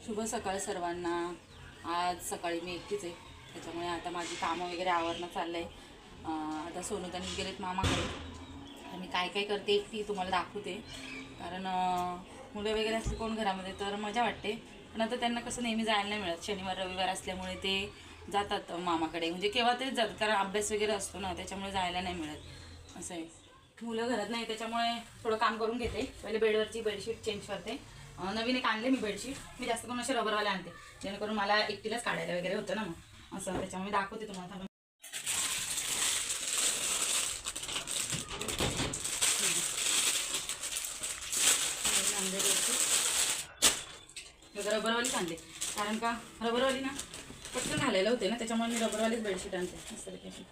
शुभ सकाळ सर्वांना। आज सकाळी मी एकटीच आहे, त्याच्यामुळे आता माझी कामं वगैरे आवरणं चाललं आहे। आता सोनूतानी गेलेत मामाकडे, तर मी काय काय करते एकटी तुम्हाला दाखवते। कारण मुलं वगैरे असते कोण घरामध्ये तर मजा वाटते, पण आता त्यांना कसं नेहमी जायला नाही मिळत। शनिवार रविवार असल्यामुळे ते जातात मामाकडे, म्हणजे केव्हा तेच जातात, कारण अभ्यास वगैरे असतो ना, त्याच्यामुळे जायला नाही मिळत। असं आहे, मुलं घरात नाही त्याच्यामुळे थोडं काम करून घेते। पहिले बेडवरची बेडशीट चेंज करते। नवीन एक आणले मी बेडशीट, मी जास्त करून असे रबरवाले आणते, जेणेकरून मला एकटीलाच काढायला वगैरे होतं ना, मग असं त्याच्यामुळे दाखवते तुम्हाला। रबरवालीच आणले, कारण का रबरवाली ना पटकन घालायला होते ना, त्याच्यामुळे मी रबरवालीच बेडशीट आणते मस्तपैकी।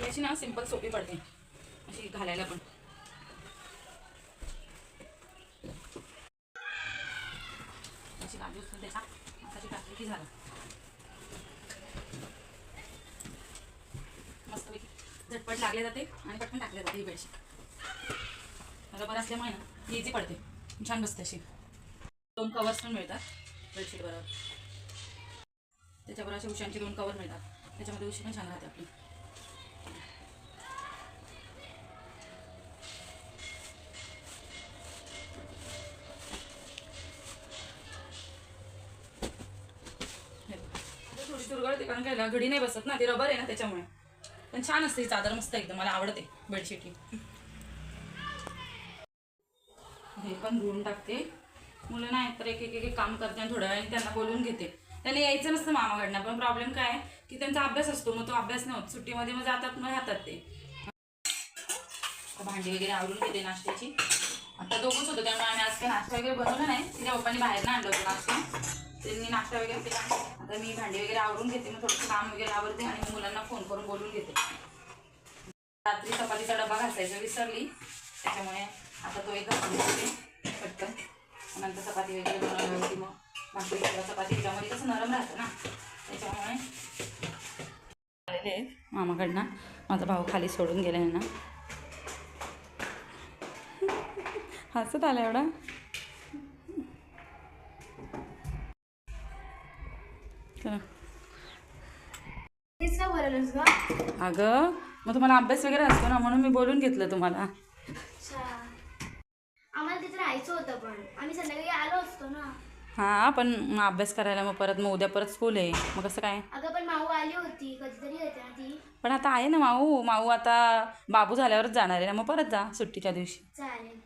याची ना सिंपल सोपी पडते अशी घालायला पण। अशी काजू असते त्याचा अशी टाकली की झालं, मस्तपैकी झटपट लागले जाते आणि पटकन टाकले जाते ही बेडशीट। रबर असल्यामुळे ना इझी पडते, छान बसते अशी। 2 कवर्स पण मिळतात बेडशीट बरोबर, त्याच्यावर असे उशांचे 2 कवर मिळतात, त्याच्यामध्ये उशी पण छान राहते आपली। थोडी चुरगळते, कारण काय घडी नाही बसत ना, ती रबर आहे ना त्याच्यामुळे, पण छान असते ही चादर, मस्त एकदम, मला आवडते बेडशीट ही। हे पण धुवून टाकते। मुलं नाही तर एक एक काम करते आणि थोड्या वेळाने त्यांना बोलवून घेते। त्यांना यायचं नसतं मामाकडनं, पण प्रॉब्लेम काय आहे की त्यांचा अभ्यास असतो, मग तो अभ्यास नाही होत सुट्टीमध्ये, मग जातात मग राहतात ते। भांडी वगैरे आवरून घेते नाश्त्याची। आता दोघंच होतं त्यामुळे आम्ही आज काही नाश्ता वगैरे बनवला नाही, तिच्या पप्पांनी बाहेर आणलं होतं नाश्ता, त्यांनी नाश्ता वगैरे केला। आता मी भांडी वगैरे आवरून घेते, मग थोडंसं काम वगैरे आवरते आणि मुलांना फोन करून बोलून घेते। रात्री चपातीचा डबा घासायचा विसरली, त्याच्यामुळे आता तो एकदा घेते पटकन, नंतर चपाती वगैरे बनवली होती, मग भाकरी किंवा चपाती त्याच्यामध्ये कसं नरम राहतं ना, त्याच्यामुळे आलेले मामाकडनं। माझा भाऊ खाली सोडून गेला आहे ना, हसत आला एवढा। अगं मग तुम्हाला अभ्यास वगैरे असतो ना, म्हणून मी बोलून घेतलं तुम्हाला। आम्हाला तिथे राहायचं होतं, पण आम्ही संध्याकाळी आलो असतो ना। हां, पण मग अभ्यास करायला मग उद्या परत स्कूल आहे, मग कसं काय? अगं पण माऊ आली होती, कधीतरी येते ना ती। पण आता आहे ना माऊ, माऊ आता बाबू झाल्यावरच जाणार आहे ना, मग परत जा सुट्टीच्या दिवशी। चालेल।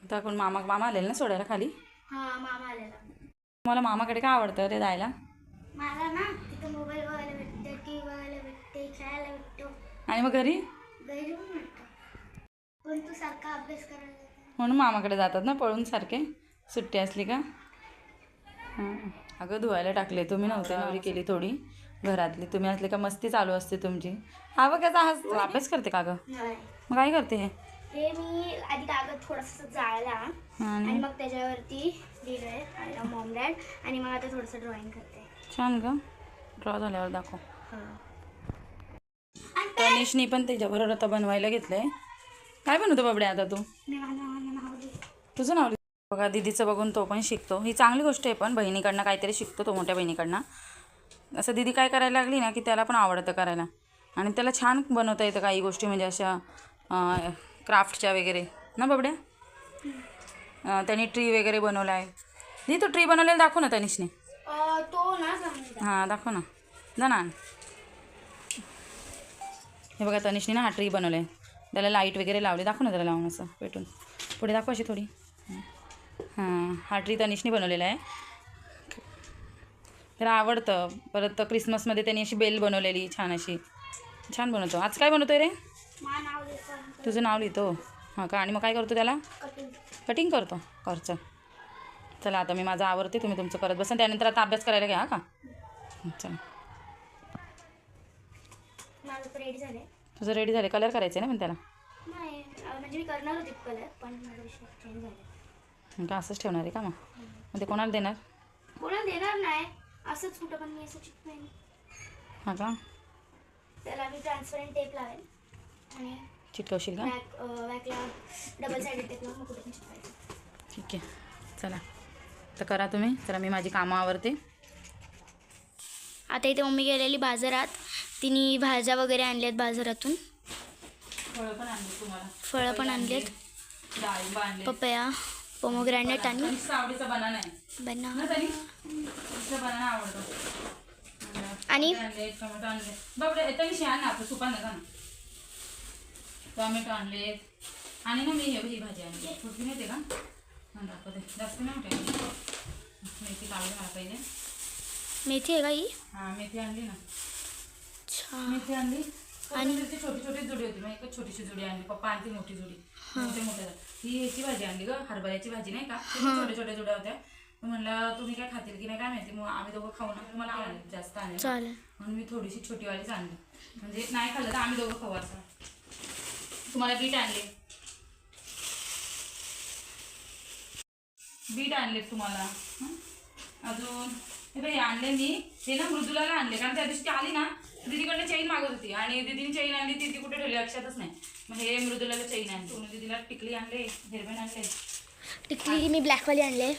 आता कोण मामा आलेला ना सोडायला खाली? हां, मामा आलेला। मला मामाकडे काय आवडतं रे जायला? मला ना तिथं मोबाईल बघायला भेटते, टी व्ही बघायला भेटते, खेळायला भेटतो। आणि मग घरी येऊन भेटतो, पण तू सारखा अभ्यास करायला जातो म्हणून मामाकडे जातात ना पळून सारखे, सुट्टी असली का। हां, अगं धुवायला टाकले, तुम्ही नव्हते, नवरी केली थोडी घरातली, तुम्ही असले का मस्ती चालू असते तुमची। हा बघ कसा हसतो, अभ्यास करते का गं? मग काय करते हे मी आधी कागद थोडासा जाळला आणि मग त्याच्यावरती लिहिलंय आय लव्ह मॉम डॅड, आणि मग आता थोडंसं ड्रॉइंग करते। छान ग, ड्रॉ झाल्यावर दाखव। तनिषनी पण त्याच्याबरोबर आता बनवायला घेतलंय। काय बनवतो बाबड्या आता तू? तुझं नाव बघा, दीदीचं बघून तो पण शिकतो, ही चांगली गोष्ट आहे, पण बहिणीकडनं काहीतरी शिकतो तो, मोठ्या बहिणीकडनं। असं दीदी काय करायला लागली ना की त्याला पण आवडतं करायला, आणि त्याला छान बनवता येतं काही गोष्टी, म्हणजे अशा क्राफ्टच्या वगैरे ना बाबड्या। त्यांनी ट्री वगैरे बनवला आहे। दी तो ट्री बनवलेला दाखव ना तनिषने। तो ना हां दाखव ना, जा ना। हे बघा तनिषने ना हा ट्री बनवला आहे, त्याला लाईट वगैरे लावले, दाखव ना त्याला लावून असं पेटून, पुढे दाखव अशी थोडी। हां, हा ट्री तनिषने बनवलेला आहे, त्याला आवडतं। परत क्रिसमसमध्ये त्यांनी अशी बेल बनवलेली छान, अशी छान बनवतो। आज काय बनवतोय रे? तुझं नाव लिहितो? हां का, आणि मग काय करतो त्याला? कटिंग करतो, करचं। चला आता मी माझं आवडते, तुम्ही तुमचं करत बसा, त्यानंतर आता अभ्यास करायला घ्या का? चला, रेडी झाले। तुझं रेडी झाले, कलर करायचं आहे ना पण त्याला? नाही, म्हणजे मी करणार होते कलर, पण माझा विषय चेंज झाला। का असंच ठेवणार आहे का? मग ते कोणाला देणार? कोणाला देणार नाही, असंच कुठं पण मी असं चिकवेन। हां का, त्याला मी ट्रान्सपरंट टेप लावेल आणि चिटकवशील का? वॅकला डबल साईड येते ना, मग कुठे पण चिटकायचं. ठीक आहे, चला तर करा तुम्ही. चला मी माझी कामं आवरते. आता इथे मम्मी गेलेली बाजारात, तिने भाज्या वगैरे आणल्यात बाजारातून. फळं पण आणले तुम्हाला. फळं पण आणलेत. डाळिंब आणले. पपया, पोमोग्रॅनेट आणि आवडीचा बनाना आहे बनाना ना तरी. बनाना आवडतो. आणि आणले टोमॅटो आणले. बाबडे तरी छान ना आपलं सुपान नका ना. टोमॅटो आणले आणि ना मी ही भाजी आणली. छोटी माहिती का? दाखवते. जास्त नाही मोठी. मेथी काढली मला पहिले. मेथी आहे का ही? हां मेथी आणली ना. छान. मेथी आणली आणि छोटी छोटी जुडी होती. मग एक छोटीशी जुडी आणली. पप्पा आणली मोठी जुडी. मोठ्या ही ह्याची भाजी आणली ग, हरभऱ्याची भाजी नाही का? छोट्या छोट्या जुड्या होत्या. म्हणलं तुम्ही काय खातील की नाही काय माहिती, मग आम्ही दोघं खाऊ ना. मला आवडली जास्त आणली चालेल. म्हणून मी थोडीशी छोटीवालीच आणली. म्हणजे नाही खाल्लं तर आम्ही दोघं खाऊ असं. तुम्हाला बीट आणले. बीट आणले तुम्हाला. अजून हे बाई आणले मी. हे ना मृदुलाला आणले, कारण त्या दिवशी ती आली ना दीदीकडनं चेन मागत होती आणि दीदीने चेन आणली. ती कुठे ठेवली लक्षातच नाही. मग हे मृदुलाला चेन आणली. तुम्ही दीदीला टिकली आणले, हेअरबँड आणले. टिकली मी ब्लॅकवाली आणले.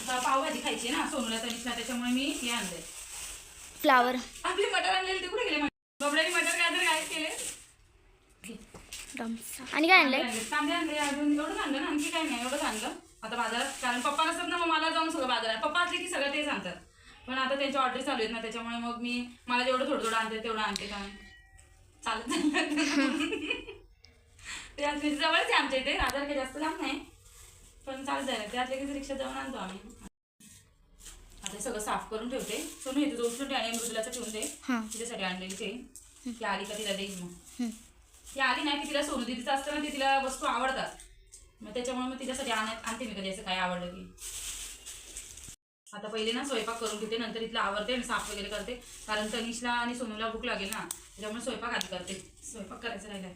पावभाजी खायची ना सोनूला तनिषला, त्याच्यामुळे मी हे आणले. फ्लावर. आपली मटर आणलेली ते कुठे गेले? बबड्याने मटर काय तर काय केले. आणि काय आणलंय? कांदे आणले. अजून एवढंच आणलं ना, आणखी काय नाही. एवढंच आणलं आता बाजारात. कारण पप्पा नसतात ना, मग मला जाऊन सगळं बाजारात. पप्पा असले की सगळं तेच आणतात. पण आता त्यांच्या ऑर्डर चालू आहेत ना, त्याच्यामुळे मग मला जेवढं थोडं आणते तेवढं आणते. कारण चालत ते आज जवळच आहे आमच्या इथे. बाजार काही जास्त लांब नाही, पण चालत जायला ते आतल्या की रिक्षा जाऊन आणतो आम्ही. आता सगळं साफ करून ठेवते. सोनू येते दोन ठेवते आणि मृदुलाचं ठेवून दे. तिच्यासाठी आणलेली ते ती आली का तिला देईल. मग ती आली नाही की तिला सोनू दिदीचं असतं ना, ती तिला वस्तू आवडतात. मग त्याच्यामुळे मग तिच्यासाठी आणते मी कधी असं काय आवडलं की. आता पहिले ना स्वयंपाक करून घेते, नंतर इथलं आवरते आणि साफ वगैरे करते. कारण तनिषला आणि सोनूला भूक लागेल ना, त्याच्यामुळे स्वयंपाक आधी करते. स्वयंपाक करायचं राहिलं.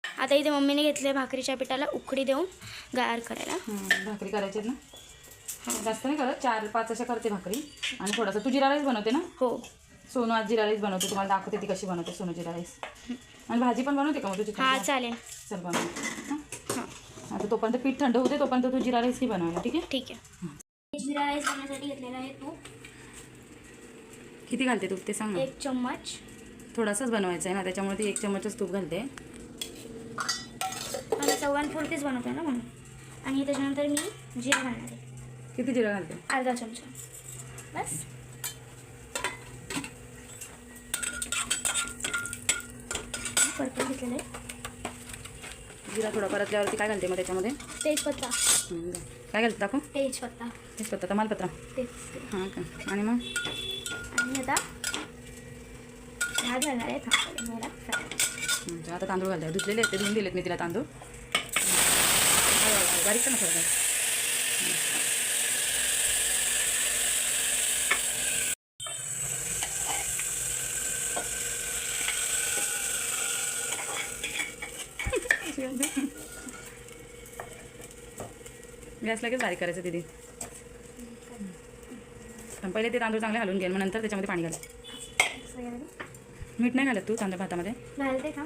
आता इथे मम्मीने घेतले भाकरीच्या पिठाला उकडी देऊन गार करायला. भाकरी करायची ना, जास्त नाही करत. 4-5 अशा करते भाकरी. आणि थोडासा तू जिरा राईस बनवते ना? हो. सोनू आज जिरा राईस बनवते. तुम्हाला दाखवते ती कशी बनवते सोनू जिरा राईस. आणि भाजी पण बनवते का मग तुझी? हां चालेल. चल बनव. हां आता तोपर्यंत पीठ थंड होते, तोपर्यंत तू जिरा राईस ही बनवायला. ठीक आहे? ठीक आहे. जिरा राईस बनवण्यासाठी घेतलेला आहे तूप. किती घालते तूप ते सांग ना. 1 चम्मच. थोडासाच बनवायचा आहे ना, त्याच्यामुळे ती 1 चम्मचच तूप घालते. आणि चव्हाणपुरतीच बनवते ना म्हणून. आणि त्याच्यानंतर मी जिरा घालणार आहे. किती जिरा घालते? अर्धा चमचा बस. परतून घेतलेलं आहे. जिरा थोडा परतल्यावरती काय घालते मग त्याच्यामध्ये? तेजपत्ता. काय घालते दाखव? तेजपत्ता. तेजपत्ता, तमालपत्र. तेच. हां का. आणि मग आणि आता भात घालणार आहे. थांबवले फ्राय. आता तांदूळ घालते. धुतलेले आहेत ते, धुवून दिलेत मी तिला तांदूळ. बारीक का ना थोडं. गॅस लगेच बारीक करायचं दीदी. पहिले ते तांदूळ चांगले घालून घे, मग नंतर त्याच्यामध्ये पाणी घाल. मीठ नाही घालत तू तांदूळ भातामध्ये? घालते का?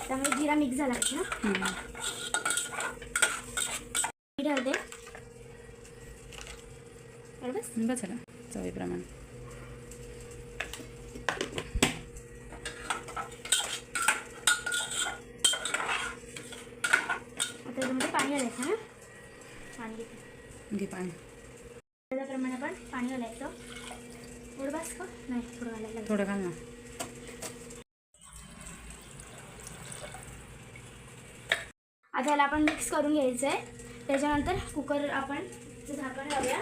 त्यामुळे जिरा मिक्स झाला ना. मीठ घालते. बस झालं चवीप्रमाणे. त्याच्यामध्ये पाणी घालायचं ना. पाणी घे पाणी. त्याप्रमाणे आपण पाणी घालायचं. थोडं बस का? नाही थोडं घालायला. थोडं घाल ना. आता याला आपण मिक्स करून घ्यायचं आहे. त्याच्यानंतर कुकर आपण झाकण लावूया.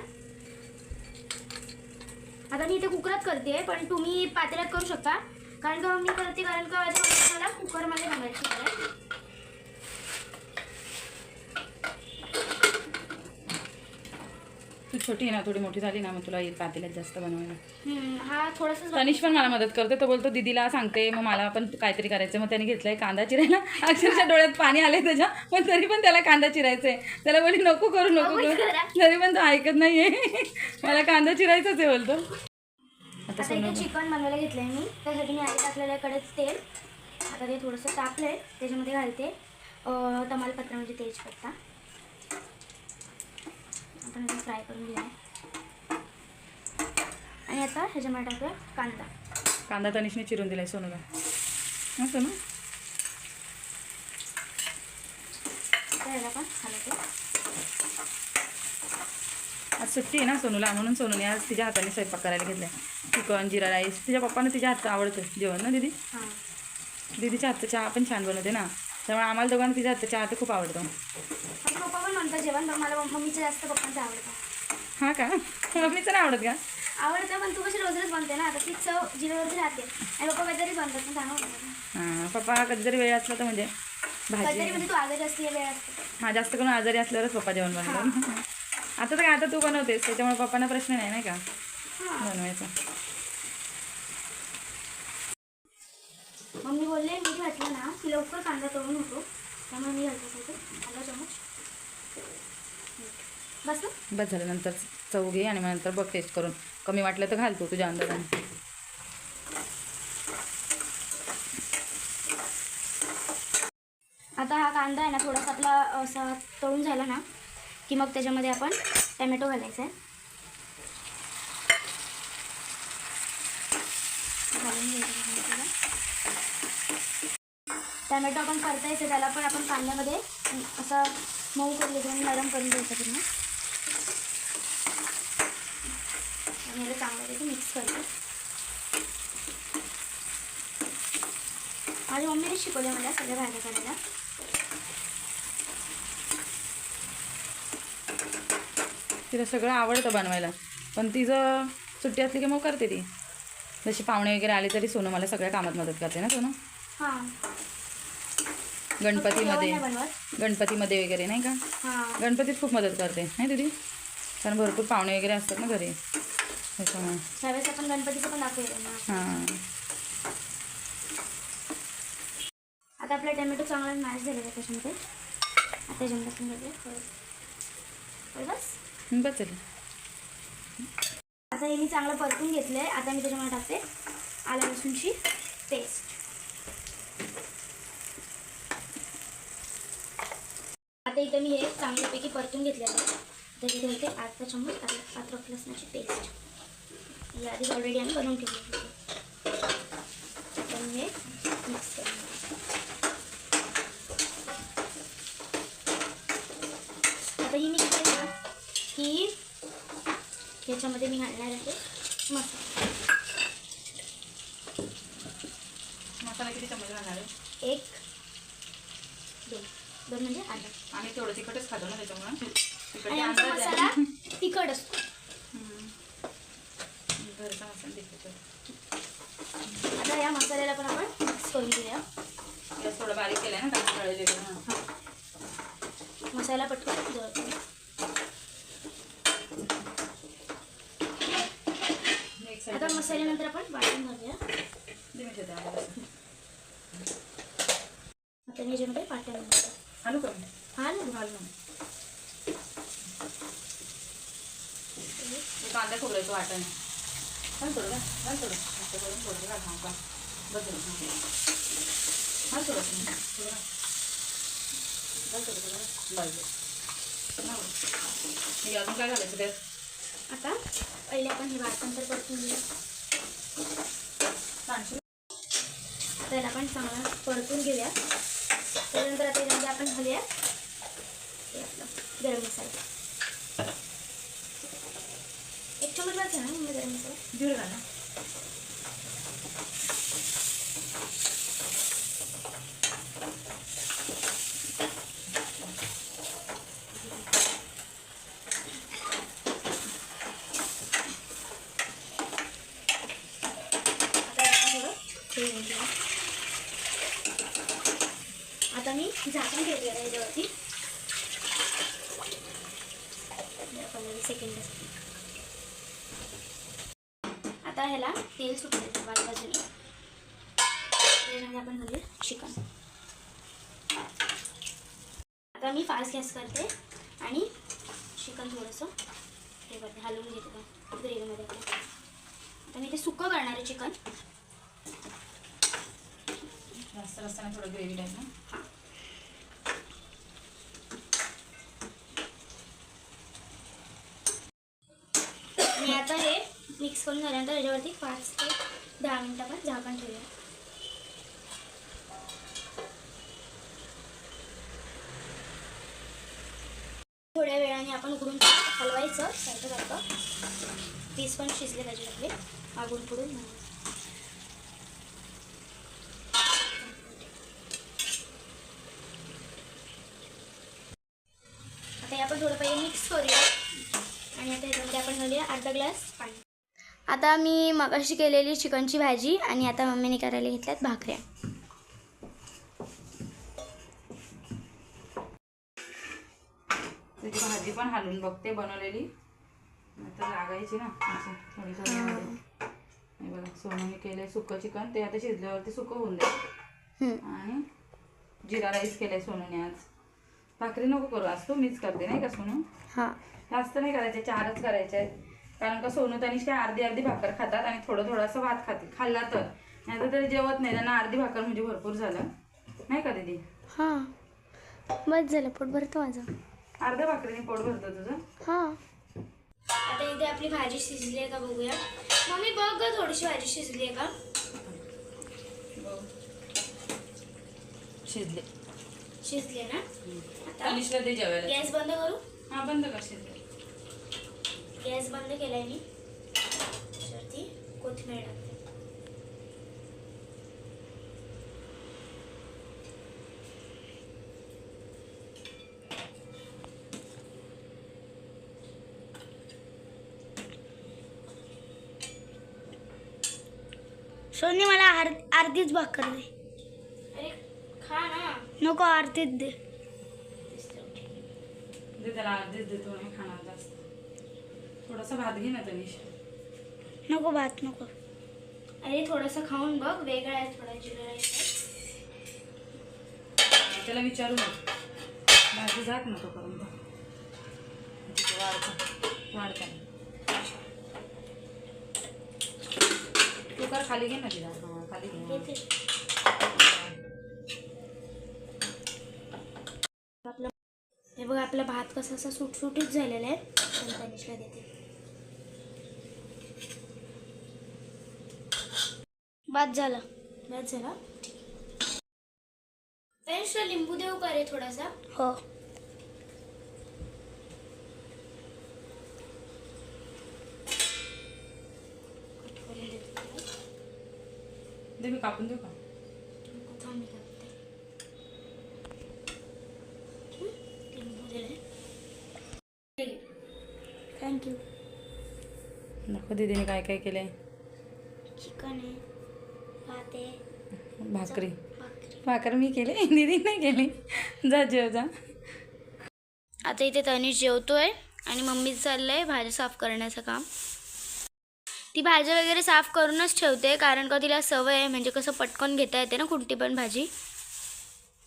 आता मी इथे कुकरात करते, पण तुम्ही पातेल्यात करू शकता. कारण का मी करते, कारण का मला कुकरमध्ये बनवायची आहे. तू छोटी आहे ना, थोडी मोठी झाली ना, मग तुला येईल पातेल्यात जास्त बनवायला. हा थोडासा. तनिष पण मला मदत करते. तो बोलतो दीदीला सांगते, मग मला पण काहीतरी करायचं. मग त्याने घेतलंय कांदा चिरायला. अक्षरशः डोळ्यात पाणी आलंय त्याच्या, पण तरी पण त्याला कांदा चिरायचंय. त्याला बोली नको करू नको करू, तरी पण तो ऐकत नाहीये. मला कांदा चिरायचाच आहे बोलतो. आता आता इथे चिकन बनवायला घेतलं आहे मी. त्यासाठी मी आधी टाकलेलं आहे कडेच तेल. आता ते थोडंसं टाकलं आहे, त्याच्यामध्ये घालते तमालपत्र म्हणजे तेजपत्ता. आपण हे फ्राय करून घेऊया. आणि आता ह्याच्यामध्ये टाकूया कांदा. तनिषने चिरून दिलाय सोनूला. असं ना ह्याला पण हलवते. आज सुट्टी आहे ना सोनूला, म्हणून सोनूने आज तिच्या हाताने स्वयंपाक करायला घेतलाय. चिकन, जिरा राईस. तिच्या पप्पांना तिच्या हातचं आवडतं जेवण ना दीदी. हां, दीदीच्या हातचं चहा पण छान बनवते ना, त्यामुळे आम्हाला दोघांना तिच्या हातचं चहा तर खूप आवडतो. माझे पप्पा पण म्हणतात जेवण, पण मला मम्मीचं जास्त पप्पांचं आवडतं. हां का? मम्मीचं नाही आवडत का? आवडतं, पण तू कशी रोज रोज बनते ना, आता ती चव जिरेवरची राहते. आणि पप्पा कधीतरी बनतात, पण चांगलं बनतात. हां, पप्पा कधीतरी वेळ असला तर म्हणजे भाजी. कधीतरी म्हणजे तू आजारी असते वेळ असते. हां, जास्त करून आजारी असल्यावरच पप्पा जेवण बनवतात. आता तर काय, आता तू बनवतेस त्याच्यामुळे पप्पांना प्रश्न नाही का हां, बनवायचा. मम्मी बोलले मीठ घातलं ना की लवकर कांदा तळून होतो, त्यामुळे मी घालतो होतो अर्धा चमच. बस ना. बस झालं. नंतर चव घे आणि मग नंतर बघ टेस्ट करून. कमी वाटलं तर घालतो तुझ्या अंदाजाने. आता हा कांदा आहे ना थोडासा आपला असा तळून झाला ना की मग त्याच्यामध्ये आपण टमॅटो घालायचा आहे. घालून घ्यायचं. टमॅटो आपण परतायचं, त्याला पण आपण कांद्यामध्ये असं मऊ करून घ्यायचं आणि नरम करून घ्यायचं पूर्ण. आणि याला चांगलं त्याचं मिक्स करतो. माझ्या मम्मीने शिकवलं मला सगळ्या भाज्या करायला. तिला सगळं आवडतं बनवायला, पण तिचं सुट्टी असली की मग करते ती. जशी पाहुणे वगैरे आले तरी सोनू मला सगळ्या कामात मदत करते ना सोनू. हां, गणपतीमध्ये वगैरे नाही का. हां, गणपतीत खूप मदत करते नाही दीदी, कारण भरपूर पाहुणे वगैरे असतात ना घरी त्याच्यामुळे. त्यावेळेस आपण गणपतीचं पण दाखवलं ना. हां, आता आपला टमॅटो चांगला मॅश झालेला आहे त्याच्यामध्ये. आता त्याच्यामध्ये आपण घालूया बस. बस झालं. आता हे मी चांगलं परतून घेतलं आहे. आता मी त्याच्यामध्ये टाकते आलं लसूणची पेस्ट. आता इथं मी हे चांगल्यापैकी परतून घेतलेलं आहे. त्याच्यात घालते अर्धा चमच अद्रक लसणाची पेस्ट. ही आधी ऑलरेडी आम्ही बनवून ठेवली होती. आता मी हे मिक्स करून आता ही मिक्स केली ना की ह्याच्यामध्ये मी घालणार आहे मसाला. मसाला किती चमच घालणार आहे? 1 2 म्हणजे अर्धा. आम्ही तेवढं तिखटच खातो ना त्याच्यामुळे. आणि आमचा मसाला तिखट असतो. घरचा मसाला तिखट. आता या मसाल्याला पण आपण मिक्स करून घेऊया. गॅस थोडं बारीक केलं आहे ना कारण तळलेलं. हां, मसाला पटकन जळतो. आता मसाल्यानंतर आपण वाटून घालूया. आता मी ह्याच्यामध्ये पाट्या घालतो. घालू का? घालू. कांदा खोबऱ्याचं वाटण घाल थोडं का? घाल थोडं असं करून थोडं घाल. हां का बस झालं. घाल थोडं थोडं घाल थोडं बस. अजून काय घालायचं त्यात? आता पहिले आपण हे वाटण तर परतून घेऊया. त्याला आपण चांगला परतून घेऊया. त्यानंतर आता याच्यामध्ये आपण घालूया हे आपलं गरम मसाला. 1 चमच घालते ना मी गरम मसाला. जीर घाला. आता मी झाकून ठेवते याच्यावरती 15 सेकंड. आता ह्याला तेल सुटलं बाजूला. त्याच्यामध्ये आपण घालूया चिकन. आता मी फास्ट गॅस करते आणि चिकन थोडंसं हे करते हलवून घेते ग्रेव्हीमध्ये. आता मी ते सुकं करणार आहे चिकन. जास्त असताना थोडं ग्रेव्ही टाईप ना. आणि आता हे मिक्स करून झाल्यानंतर त्याच्यावरती 5 ते 10 मिनिटं आपण झाकण ठेवूया. थोड्या वेळाने आपण उघडून हलवायचं सारखं. पीस पण शिजले पाहिजे आपले मागून पुढून. आता हे आपण थोडं पहिले मिक्स करूया आणि आता ह्याच्यामध्ये आपण घालूया अर्धा ग्लास पाणी. आता मी मगाशी केलेली चिकनची भाजी आणि आता मम्मीने करायला घेतल्यात भाकऱ्या. त्याची भाजी पण हलवून बघते बनवलेली, आता लागायची ना असं थोडी मध्ये. हे बघा सोनूने केलंय सुकं चिकन, ते आता शिजल्यावरती सुकं होऊन जाईल. आणि जिरा राईस केलाय सोनूने आज. भाकरी नको करू आज, तू मीच करते नाही का सोनू? हां, जास्त नाही करायचे, 4च करायचे आहेत. कारण का सोनू तनिष्का अर्धी भाकर खातात आणि थोडं असं भात खाते. खाल्ला तर, नाही तर तरी जेवत नाही. त्यांना अर्धी भाकर म्हणजे भरपूर झालं नाही का दीदी? हां, बस झालं, पोट भरतं माझं. अर्ध्या भाकरीने पोट भरतं तुझं? हां. आता इथे आपली भाजी शिजली आहे का बघूया. मम्मी बघ ग, थोडीशी भाजी शिजली आहे का? शिजली आहे ना. आता तनिष्का दे जेवायला. गॅस बंद करू. हा बंद कर. शिजले. गॅस बंद केलाय मी. त्याच्यावरती कोथिंबीर टाकते. सोनी मला अर्धीच भाकर दे. अरे खा ना. नको, अर्धीच दे. दे त्याला अर्धीच देतो, नाही खाणार जास्त. थोडासा भात घे ना तनिष. नको भात नको. अरे थोडंसं खाऊन बघ, वेगळा आहे थोडा जिरा राईस. त्याला विचारू नका, भाजी जात नको पर्यंत वाढता. कुकर खाली घे ना तिला. खाली घे. हे बघ आपला भात कसा असा सुटसुटीत झालेला आहे. तनिष्ला देते. भात झाला. तनिष्ला लिंबू देऊ का रे थोडासा? हो. दे, मी कापून देऊ का? थँक्यू. नको, दीदीने काय काय केलंय. चिकन आहे, भात आहे, भाकरी. भाकर मी केली, दीदी नाही केली. जा जेव जा. आता इथे तनिष जेवतोय आणि मम्मी चाललंय भाजी साफ करण्याचं काम. ती भाजी वगैरे साफ करूनच ठेवते, कारण का तिला सवय आहे. म्हणजे कसं पटकन घेता येते ना कोणती पण भाजी.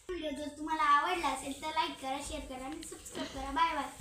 जर तुम्हाला आवडला असेल तर लाईक करा, शेअर करा आणि सबस्क्राईब करा. Bye bye.